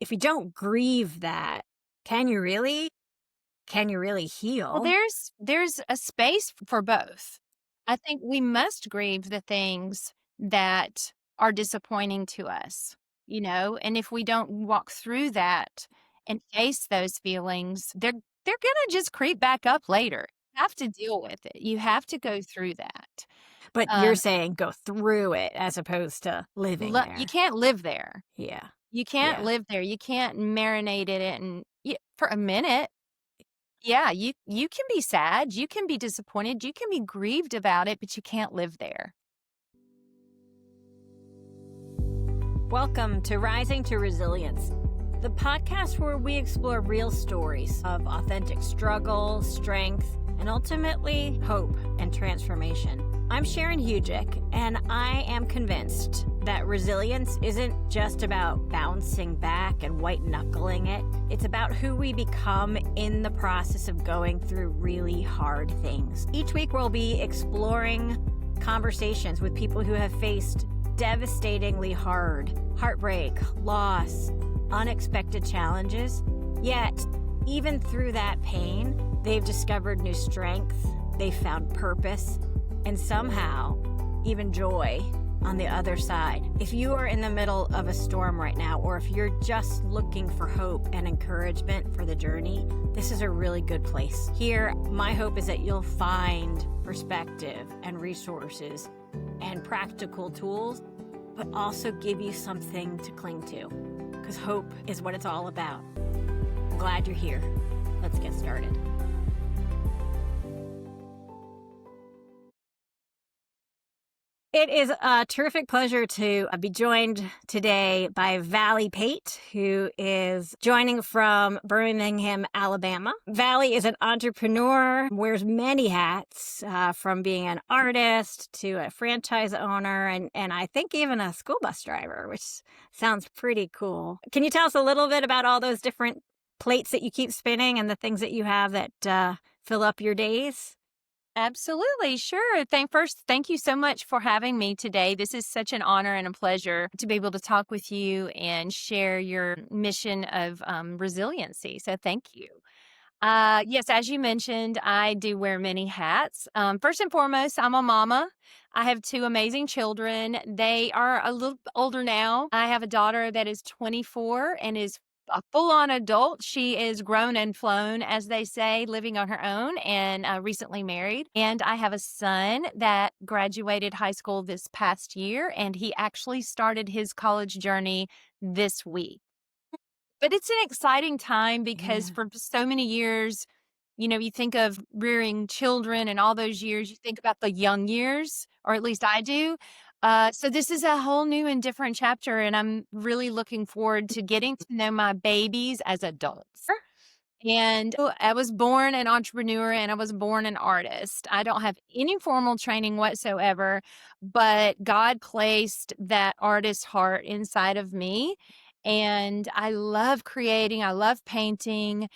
if you don't grieve that, can you really? Can you really Well, heal? there's a space for both. I think we must grieve the things that are disappointing to us, and if we don't walk through that and face those feelings, they're gonna just creep back up later. You have to deal with it. You have to go through that. But you're Um, saying go through it as opposed to living you there. can't live there. Yeah. You can't Yeah. live there. You can't marinate in it and for a minute. Yeah, you can be sad, you can be disappointed, you can be grieved about it, but you can't live there. Welcome to Rising to Resilience, the podcast where we explore real stories of authentic struggle, strength, and ultimately hope and transformation. I'm Sharon Hugick, and I am convinced that resilience isn't just about bouncing back and white-knuckling it. It's about who we become in the process of going through really hard things. Each week, we'll be exploring conversations with people who have faced devastatingly hard heartbreak, loss, unexpected challenges. Yet, even through that pain, they've discovered new strength, they've found purpose, and somehow even joy on the other side. If you are in the middle of a storm right now, or if you're just looking for hope and encouragement for the journey, this is a really good place. Here, my hope is that you'll find perspective and resources and practical tools, but also give you something to cling to, because hope is what it's all about. I'm glad you're here. Let's get started. It is a terrific pleasure to be joined today by Vallie Pate, who is joining from Birmingham, Alabama. Vallie is an entrepreneur, wears many hats, from being an artist to a franchise owner, and I think even a school bus driver, which sounds pretty cool. Can you tell us a little bit about all those different plates that you keep spinning and the things that you have that fill up your days? Absolutely, sure. Thank you so much for having me today. This is such an honor and a pleasure to be able to talk with you and share your mission of resiliency. So thank you. Yes, as you mentioned, I do wear many hats. First and foremost, I'm a mama. I have two amazing children. They are a little older now. I have a daughter that is 24 and is a full-on adult. She is grown and flown, as they say, living on her own and recently married. And I have a son that graduated high school this past year, and he actually started his college journey this week. But it's an exciting time because Yeah. for so many years, you think of rearing children and all those years, you think about the young years, or at least I do. So this is a whole new and different chapter, and I'm really looking forward to getting to know my babies as adults. And I was born an entrepreneur and I was born an artist. I don't have any formal training whatsoever, but God placed that artist heart inside of me. And I love creating, I love painting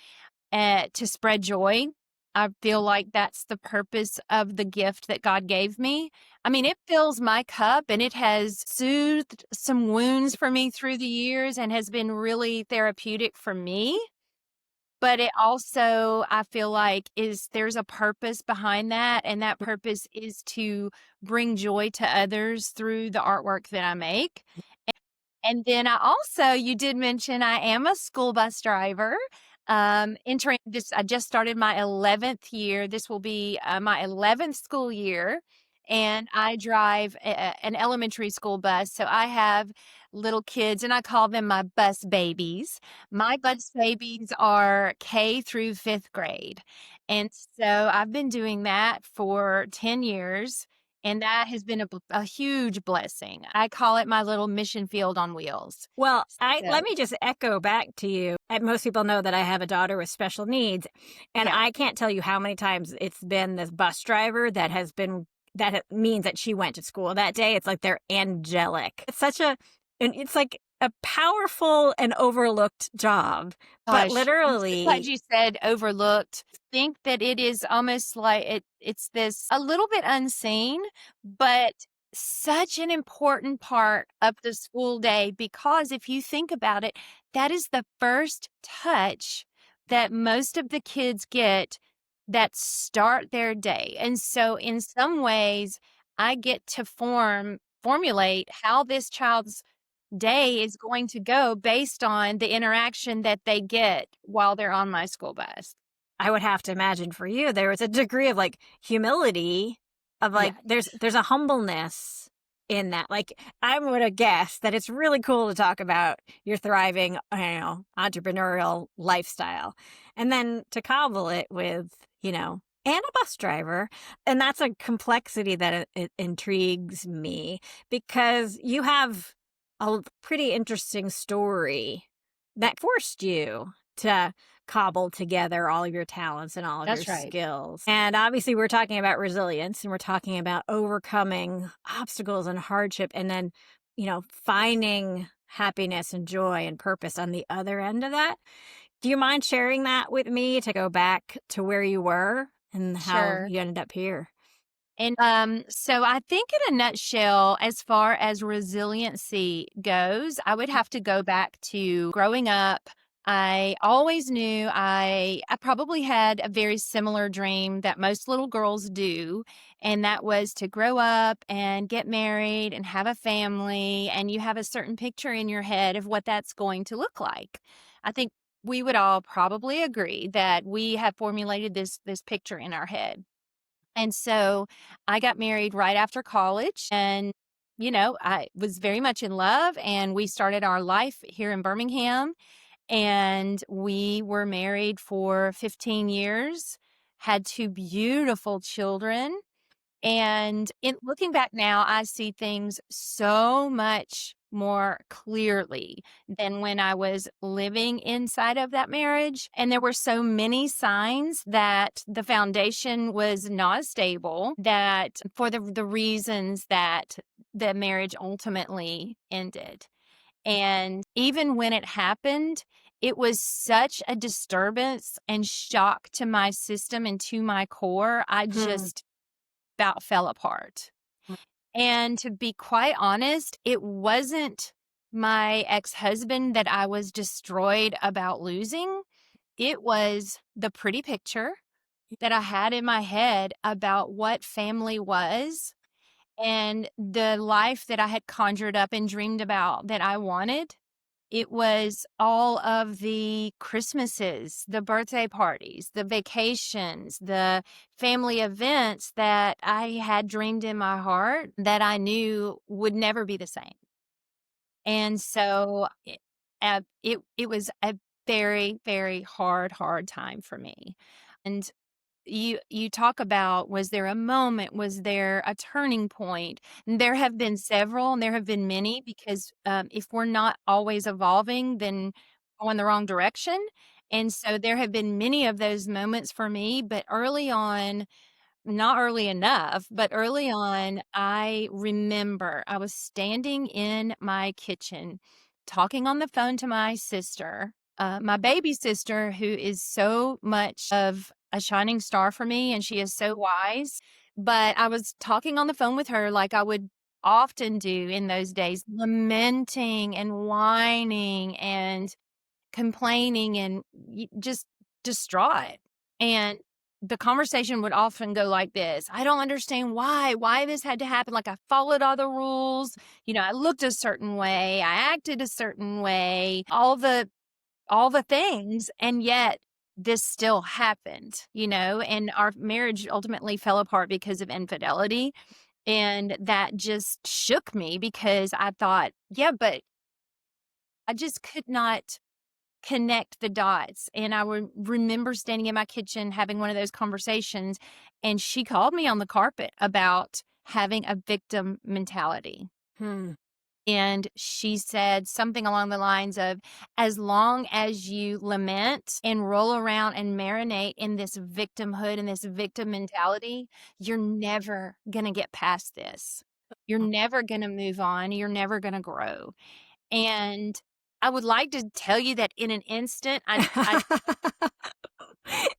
to spread joy. I feel like that's the purpose of the gift that God gave me. I mean, it fills my cup and it has soothed some wounds for me through the years and has been really therapeutic for me. But it also, I feel like, there's a purpose behind that, and that purpose is to bring joy to others through the artwork that I make. And then you did mention I am a school bus driver. Entering this, I just started my 11th year. This will be my 11th school year. And I drive an elementary school bus. So I have little kids and I call them my bus babies. My bus babies are K through fifth grade. And so I've been doing that for 10 years. And that has been a huge blessing. I call it my little mission field on wheels. Well, let So, me just echo back to you. Most people know that I have a daughter with special needs, and yeah. I can't tell you how many times it's been this bus driver that has been that means that she went to school that day. It's like they're angelic. And it's like a powerful and overlooked job, but Gosh, I'm so glad literally, you said overlooked. Think that it is almost like it's this a little bit unseen, but such an important part of the school day because if you think about it, that is the first touch that most of the kids get that start their day. And so in some ways, I get to formulate how this child's day is going to go based on the interaction that they get while they're on my school bus. I would have to imagine for you, there was a degree of like humility, of like, Yes, there's a humbleness in that. Like, I'm going to guess that it's really cool to talk about your thriving, entrepreneurial lifestyle. And then to cobble it with, and a bus driver. And that's a complexity that it intrigues me because you have a pretty interesting story that forced you to cobble together all of your talents and all of your that's right. skills. And obviously, we're talking about resilience and we're talking about overcoming obstacles and hardship and then, finding happiness and joy and purpose on the other end of that. Do you mind sharing that with me to go back to where you were and how Sure. you ended up here? And so I think in a nutshell, as far as resiliency goes, I would have to go back to growing up. I always knew I probably had a very similar dream that most little girls do, and that was to grow up and get married and have a family, and you have a certain picture in your head of what that's going to look like. I think we would all probably agree that we have formulated this picture in our head. And so I got married right after college and I was very much in love and we started our life here in Birmingham and we were married for 15 years, had two beautiful children, and in looking back now, I see things so much more clearly than when I was living inside of that marriage. And there were so many signs that the foundation was not stable, that for the reasons that the marriage ultimately ended. And even when it happened, it was such a disturbance and shock to my system and to my core. I Hmm. just about fell apart. And to be quite honest, it wasn't my ex-husband that I was destroyed about losing. It was the pretty picture that I had in my head about what family was and the life that I had conjured up and dreamed about that I wanted. It was all of the Christmases, the birthday parties, the vacations, the family events that I had dreamed in my heart that I knew would never be the same. And so it was a very, very hard time for me. And you talk about, was there a moment, was there a turning point? And there have been several and there have been many because if we're not always evolving then going the wrong direction. And so there have been many of those moments for me, but early on, not early enough, but early on, I remember I was standing in my kitchen talking on the phone to my sister, my baby sister, who is so much of a shining star for me, and she is so wise. But I was talking on the phone with her like I would often do in those days, lamenting and whining and complaining and just distraught. And the conversation would often go like this: I don't understand why this had to happen. Like I followed all the rules. I looked a certain way. I acted a certain way, all the things. And yet this still happened, and our marriage ultimately fell apart because of infidelity. And that just shook me because I thought, yeah, but I just could not connect the dots. And I would remember standing in my kitchen having one of those conversations, and she called me on the carpet about having a victim mentality. Hmm. And she said something along the lines of, as long as you lament and roll around and marinate in this victimhood and this victim mentality, you're never going to get past this. You're never going to move on. You're never going to grow. And I would like to tell you that in an instant, I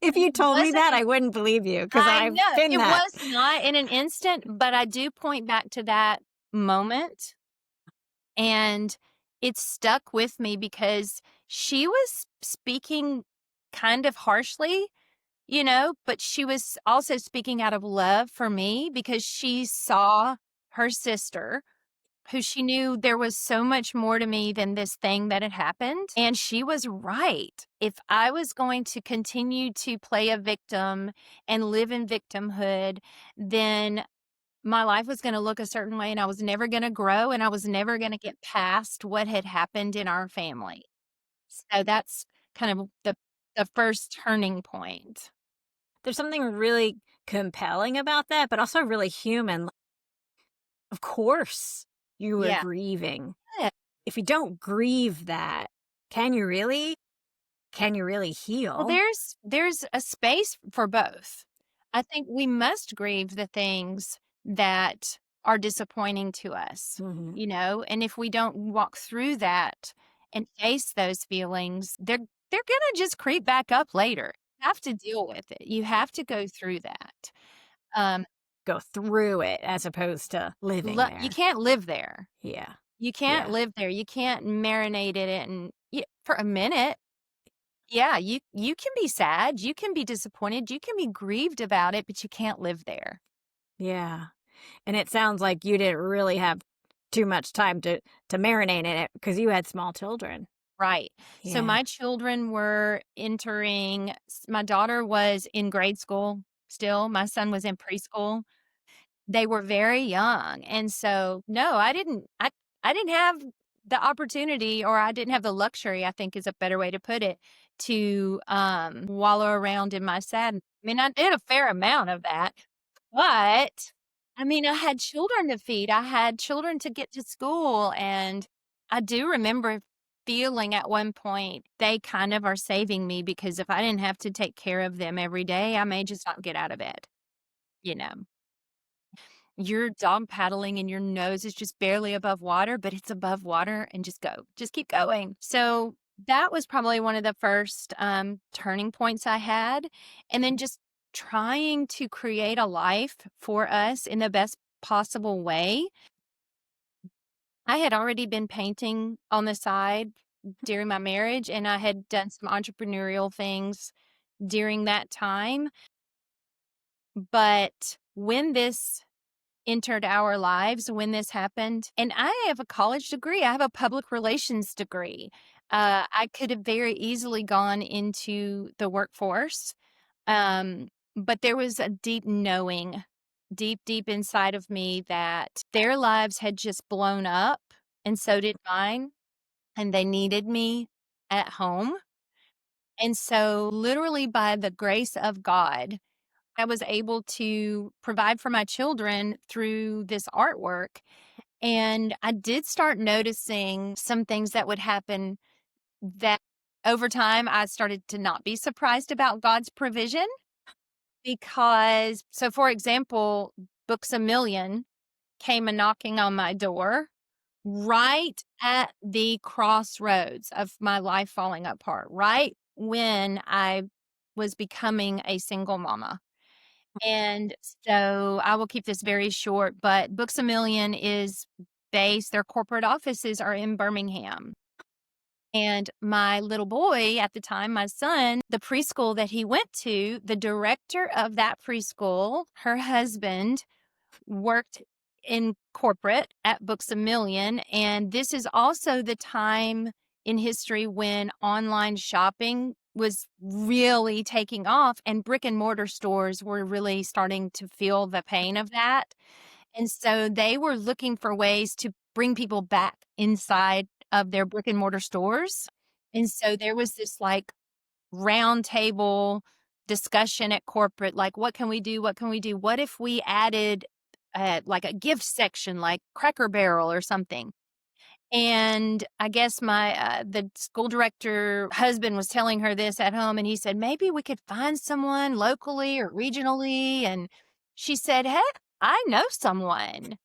If you told me Wasn't that, I wouldn't believe you because I I've know been it that. was not in an instant, but I do point back to that moment, and it stuck with me because she was speaking kind of harshly, but she was also speaking out of love for me because she saw her sister, who she knew there was so much more to me than this thing that had happened. And she was right. If I was going to continue to play a victim and live in victimhood, then my life was going to look a certain way and I was never going to grow and I was never going to get past what had happened in our family. So that's kind of the first turning point. There's something really compelling about that, but also really human. Of course, you were Yeah. grieving. Yeah. If you don't grieve that, can you really? Can you really Well, heal? there's a space for both. I think we must grieve the things that are disappointing to us, Mhm. and if we don't walk through that and face those feelings, they're gonna just creep back up later. You have to deal with it. You have to go through that. Um, Go through it as opposed to living you there. can't live there. Yeah. You can't Yeah. live there. You can't marinate it and for a minute. Yeah, you can be sad, you can be disappointed, you can be grieved about it, but you can't live there. Yeah. And it sounds like you didn't really have too much time to marinate in it because you had small children. Right. So Yeah. my children were my daughter was in grade school still, my son was in preschool. They were very young, and so, no, I didn't have the opportunity, or I didn't have the luxury, I think is a better way to put it, to, wallow around in my sadness. I mean, I did a fair amount of that, but, I mean, I had children to feed, I had children to get to school, and I do remember feeling at one point, they kind of are saving me because if I didn't have to take care of them every day, I may just not get out of bed, you know? You're dog paddling and your nose is just barely above water, but it's above water and just go. Just keep going. So that was probably one of the first turning points I had. And then just trying to create a life for us in the best possible way. I had already been painting on the side during my marriage, and I had done some entrepreneurial things during that time. But when this entered our lives, when this happened. And I have a college degree. I have a public relations degree. I could have very easily gone into the workforce. But there was a deep knowing, deep inside of me that their lives had just blown up and so did mine. And they needed me at home. And so, literally, by the grace of God, I was able to provide for my children through this artwork. And I did start noticing some things that would happen that over time I started to not be surprised about God's provision. Because, so for example, Books a Million came a knocking on my door right at the crossroads of my life falling apart, right when I was becoming a single mama. And so I will keep this very short, but Books a Million is their corporate offices are in Birmingham. And my little boy at the time, my son, the preschool that he went to, the director of that preschool, her husband worked in corporate at Books a Million. And this is also the time in history when online shopping was really taking off and brick and mortar stores were really starting to feel the pain of that. And so they were looking for ways to bring people back inside of their brick and mortar stores. And so there was this like round table discussion at corporate, like, what can we do? What can we do? What if we added like a gift section, like Cracker Barrel or something? And I guess the school director husband was telling her this at home, and he said, maybe we could find someone locally or regionally. And she said, heck, I know someone.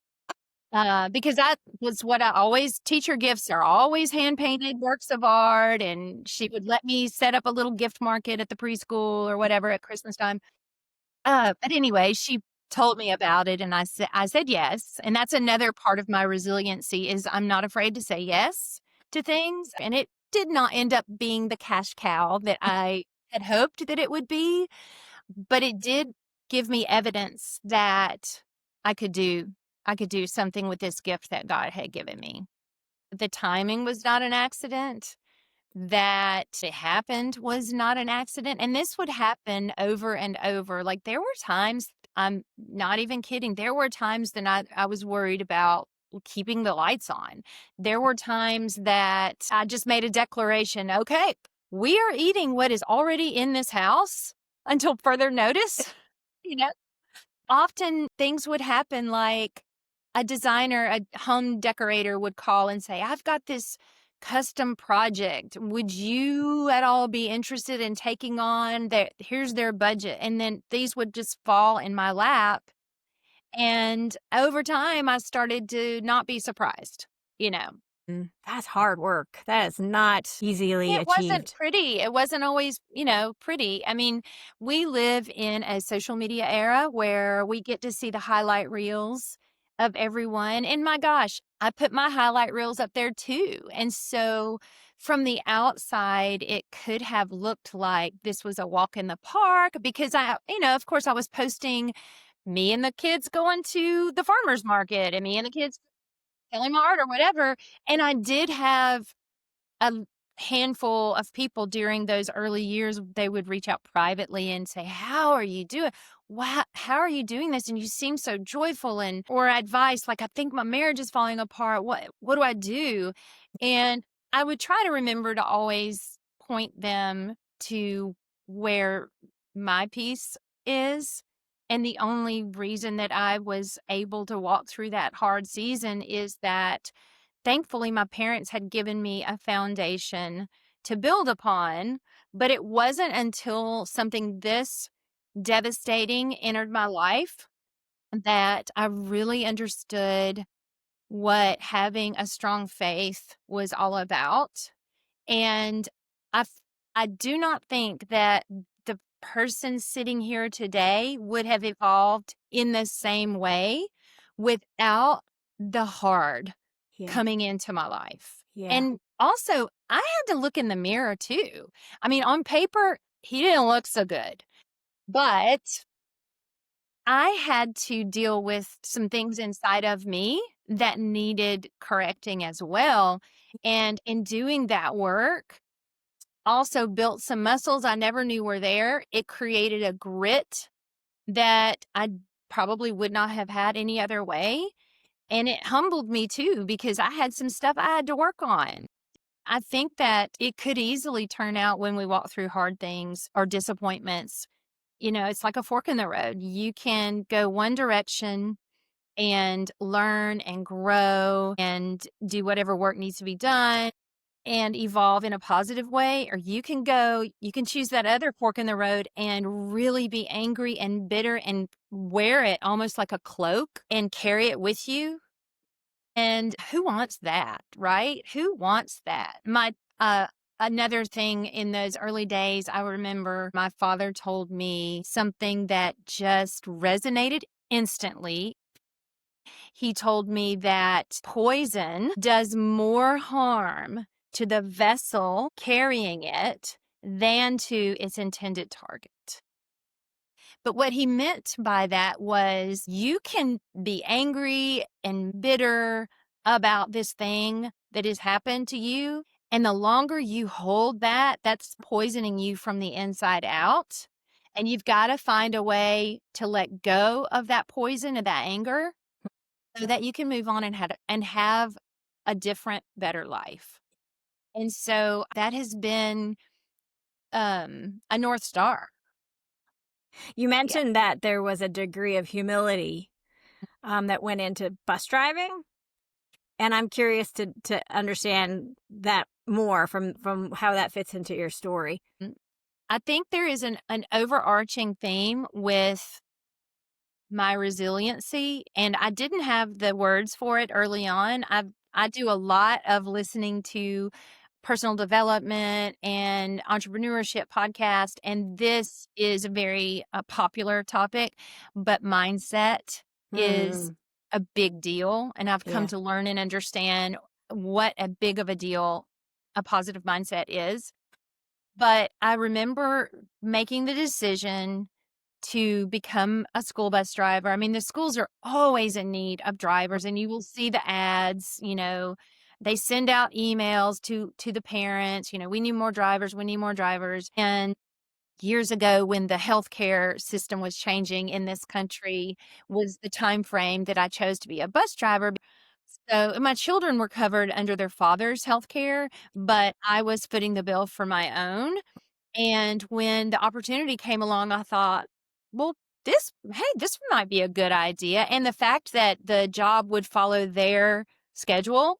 Because that was what I always teacher gifts are always hand painted works of art, and she would let me set up a little gift market at the preschool or whatever at Christmas time. But anyway, she told me about it, and I said yes, and that's another part of my resiliency is I'm not afraid to say yes to things, and it did not end up being the cash cow that I had hoped that it would be, but it did give me evidence that I could do I could do something with this gift that God had given me. The timing was not an accident. That it happened was not an accident, and this would happen over and over. Like, there were times, I'm not even kidding, there were times that I was worried about keeping the lights on. There were times that I just made a declaration, "Okay, we are eating what is already in this house until further notice." You know? Often things would happen like a designer, a home decorator would call and say, "I've got this custom project. Would you at all be interested in taking on that? Here's their budget." And then these would just fall in my lap. And over time, I started to not be surprised, you know. That's hard work. That is not easily It wasn't achieved. pretty. It wasn't always, pretty. I mean, we live in a social media era where we get to see the highlight reels of everyone. And my gosh, I put my highlight reels up there too. And so from the outside, it could have looked like this was a walk in the park because of course, I was posting me and the kids going to the farmer's market and me and the kids selling my art or whatever. And I did have a handful of people during those early years, they would reach out privately and say, "How are you doing? Wow, how are you doing this? And you seem so joyful." And or advice like, "I think my marriage is falling apart. What do I do?" And I would try to remember to always point them to where my peace is. And the only reason that I was able to walk through that hard season is that thankfully, my parents had given me a foundation to build upon, but it wasn't until something this devastating entered my life that I really understood what having a strong faith was all about. And I, f- I do not think that the person sitting here today would have evolved in the same way without the hard Yeah. coming into my life. Yeah. And also, I had to look in the mirror too. I mean, on paper, he didn't look so good, but I had to deal with some things inside of me that needed correcting as well. And in doing that work, also built some muscles I never knew were there. It created a grit that I probably would not have had any other way. And it humbled me too, because I had some stuff I had to work on. I think that it could easily turn out when we walk through hard things or disappointments. It's like a fork in the road. You can go one direction and learn and grow and do whatever work needs to be done and evolve in a positive way, or you can choose that other fork in the road and really be angry and bitter and wear it almost like a cloak and carry it with you. And who wants that, right? Who wants that? Another thing in those early days, I remember my father told me something that just resonated instantly. He told me that poison does more harm to the vessel carrying it than to its intended target. But what he meant by that was you can be angry and bitter about this thing that has happened to you. And the longer you hold that, that's poisoning you from the inside out. And you've got to find a way to let go of that poison and that anger so that you can move on and have a different, better life. And so that has been a North Star. You Yeah. mentioned that there was a degree of humility that went into bus driving, and I'm curious to understand that more from how that fits into your story. I think there is an overarching theme with my resiliency, and I didn't have the words for it early on. I do a lot of listening to personal development and entrepreneurship podcast, and this is a very popular topic, but mindset is Mm, a big deal, and I've come yeah. to learn and understand what a big of a deal a positive mindset is. But I remember making the decision to become a school bus driver. I mean, the schools are always in need of drivers, and you will see the ads, they send out emails to the parents, we need more drivers, we need more drivers. And years ago when the healthcare system was changing in this country was the time frame that I chose to be a bus driver. So my children were covered under their father's health care, but I was footing the bill for my own. And when the opportunity came along, I thought, well, this might be a good idea. And the fact that the job would follow their schedule,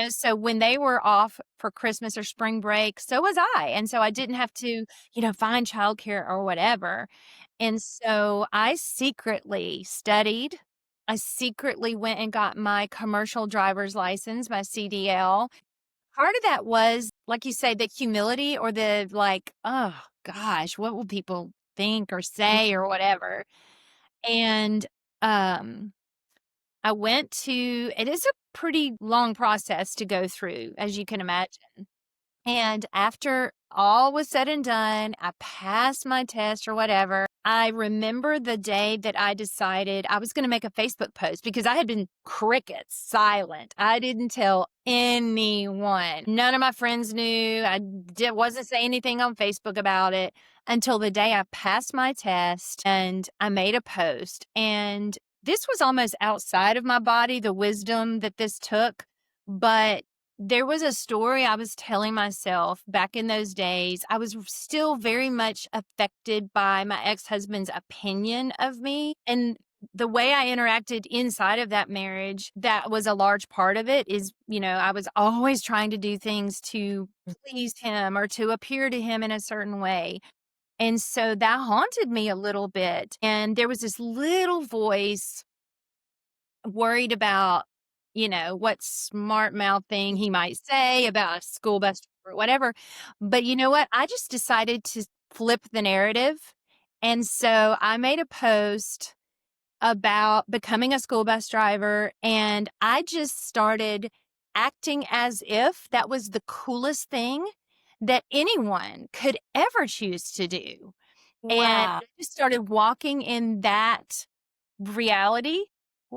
so when they were off for Christmas or spring break, so was I. And so I didn't have to, find childcare or whatever. And so I secretly studied. I secretly went and got my commercial driver's license, my CDL. Part of that was, like you say, the humility or the like, oh gosh, what will people think or say or whatever? And um I went to it is a pretty long process to go through, as you can imagine. And after all was said and done, I passed my test or whatever. I remember the day that I decided I was going to make a Facebook post because I had been crickets, silent. I didn't tell anyone. None of my friends knew. Wasn't saying anything on Facebook about it until the day I passed my test and I made a post. And this was almost outside of my body, the wisdom that this took. But there was a story I was telling myself back in those days. I was still very much affected by my ex-husband's opinion of me. And the way I interacted inside of that marriage, that was a large part of it is, I was always trying to do things to please him or to appear to him in a certain way. And so that haunted me a little bit. And there was this little voice worried about, what smart mouth thing he might say about a school bus or whatever. But you know what? I just decided to flip the narrative. And so I made a post about becoming a school bus driver, and I just started acting as if that was the coolest thing that anyone could ever choose to do. And Wow. I just started walking in that reality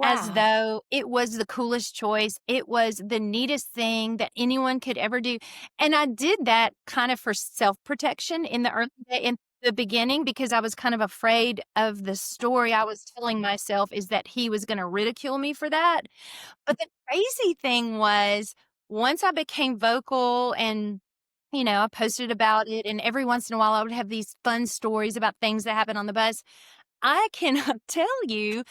as Wow. though it was the coolest choice. It was the neatest thing that anyone could ever do. And I did that kind of for self-protection in the beginning because I was kind of afraid of the story I was telling myself is that he was going to ridicule me for that. But the crazy thing was once I became vocal and I posted about it, and every once in a while I would have these fun stories about things that happened on the bus. I cannot tell you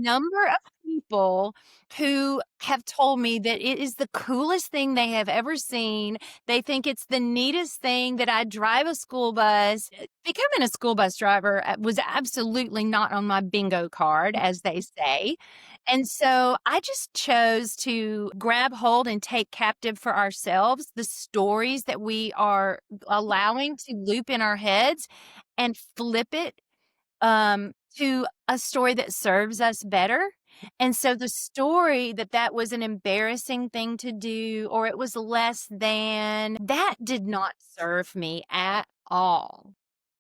number of people who have told me that it is the coolest thing they have ever seen. They think it's the neatest thing that I drive a school bus. Becoming a school bus driver was absolutely not on my bingo card, as they say. And so I just chose to grab hold and take captive for ourselves the stories that we are allowing to loop in our heads and flip it to a story that serves us better. And so the story that was an embarrassing thing to do or it was less than, that did not serve me at all.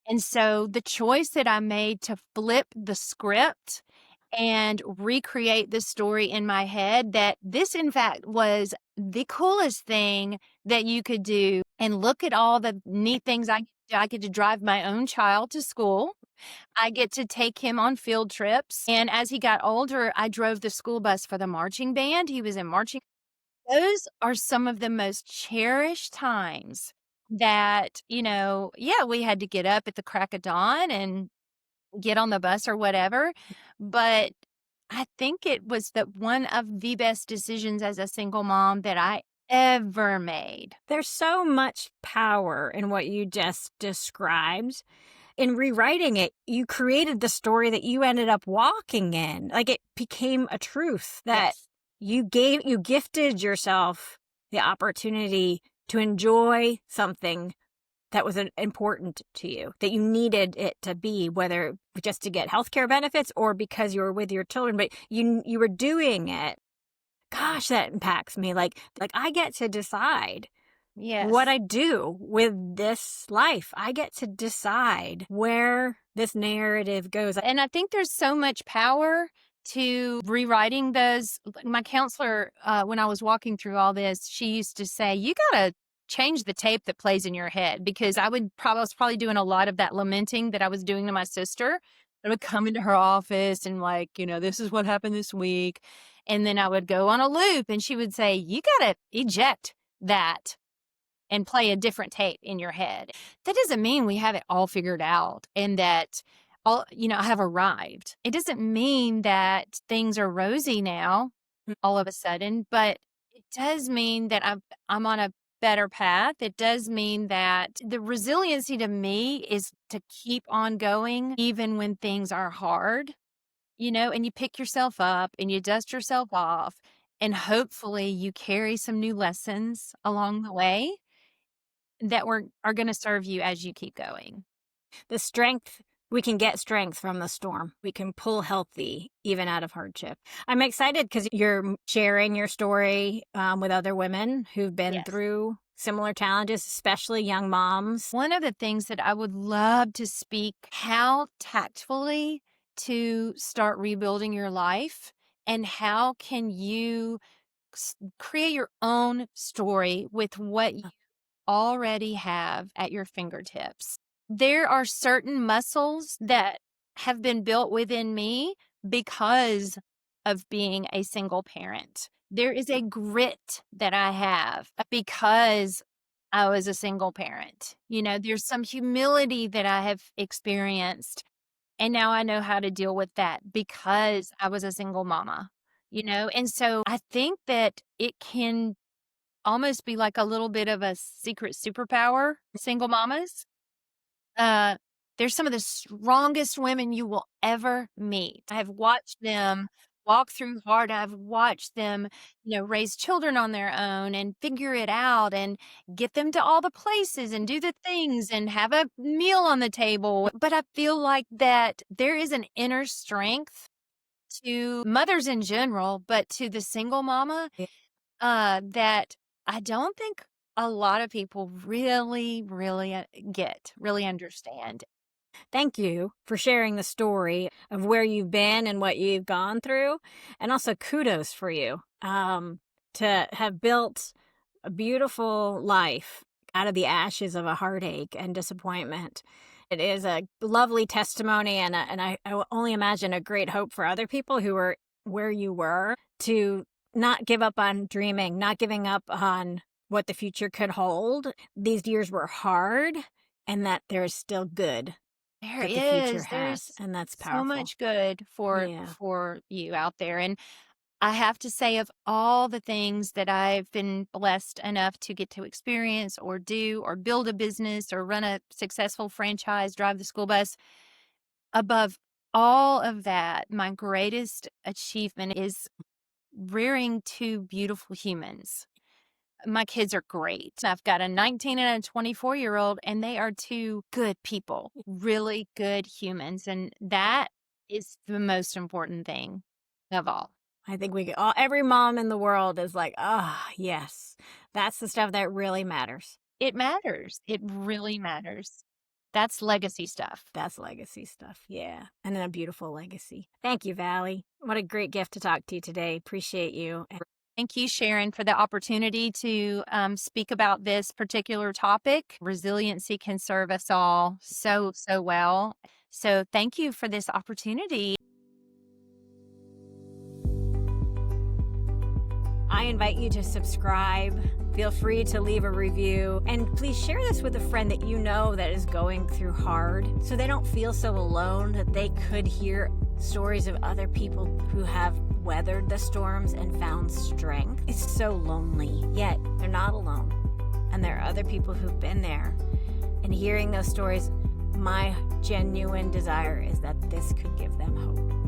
And so the choice that I made to flip the script and recreate the story in my head that this in fact was the coolest thing that you could do, and look at all the neat things I get to drive my own child to school. I get to take him on field trips. And as he got older, I drove the school bus for the marching band. He was in marching. Those are some of the most cherished times that, yeah, we had to get up at the crack of dawn and get on the bus or whatever. But I think it was one of the best decisions as a single mom that I ever made. There's so much power in what you just described. in rewriting it, you created the story that you ended up walking in. Like, it became a truth that you gifted yourself the opportunity to enjoy something that was important to you, that you needed it to be, whether just to get healthcare benefits or because you were with your children, but you were doing it. Gosh, that impacts me. Like I get to decide what I do with this life. I get to decide where this narrative goes. And I think there's so much power to rewriting those. My counselor, when I was walking through all this, she used to say, you got to change the tape that plays in your head, because I was probably doing a lot of that lamenting that I was doing to my sister. I would come into her office and like, this is what happened this week. And then I would go on a loop and she would say, you got to eject that and play a different tape in your head. That doesn't mean we have it all figured out and that I have arrived. It doesn't mean that things are rosy now all of a sudden, but it does mean that I'm on a better path. It does mean that the resiliency to me is to keep on going even when things are hard, and you pick yourself up and you dust yourself off, and hopefully you carry some new lessons along the way that are going to serve you as you keep going. The strength, we can get strength from the storm. We can pull healthy even out of hardship. I'm excited because you're sharing your story with other women who've been through similar challenges, especially young moms. One of the things that I would love to speak, how tactfully to start rebuilding your life, and how can you create your own story with what you already have at your fingertips. There are certain muscles that have been built within me because of being a single parent. There is a grit that I have because I was a single parent. There's some humility that I have experienced, and now I know how to deal with that because I was a single mama, and so I think that it can almost be like a little bit of a secret superpower, single mamas. They're some of the strongest women you will ever meet. I have watched them walk through hard. I've watched them, raise children on their own and figure it out and get them to all the places and do the things and have a meal on the table. But I feel like that there is an inner strength to mothers in general, but to the single mama, that I don't think a lot of people really, really really understand. Thank you for sharing the story of where you've been and what you've gone through. And also kudos for you to have built a beautiful life out of the ashes of a heartache and disappointment. It is a lovely testimony, and I only imagine a great hope for other people who are where you were, to not give up on dreaming, not giving up on what the future could hold. These years were hard, and that there is still good There that the is. future has, There's and that's powerful. so much good for Yeah. you out there. And I have to say, of all the things that I've been blessed enough to get to experience or do or build a business or run a successful franchise, drive the school bus, above all of that, my greatest achievement is rearing two beautiful humans. My kids are great. I've got a 19 and a 24-year-old, and they are two good people, really good humans. And that is the most important thing of all. I think every mom in the world is like, yes, that's the stuff that really matters. It matters. It really matters. That's legacy stuff. That's legacy stuff. Yeah. And then a beautiful legacy. Thank you, Vallie. What a great gift to talk to you today. Appreciate you. Thank you, Sharon, for the opportunity to speak about this particular topic. Resiliency can serve us all so, so well. So thank you for this opportunity. I invite you to subscribe. Feel free to leave a review. And please share this with a friend that you know that is going through hard, so they don't feel so alone, that they could hear stories of other people who have weathered the storms and found strength. It's so lonely, yet they're not alone. And there are other people who've been there. And hearing those stories my genuine desire is that this could give them hope.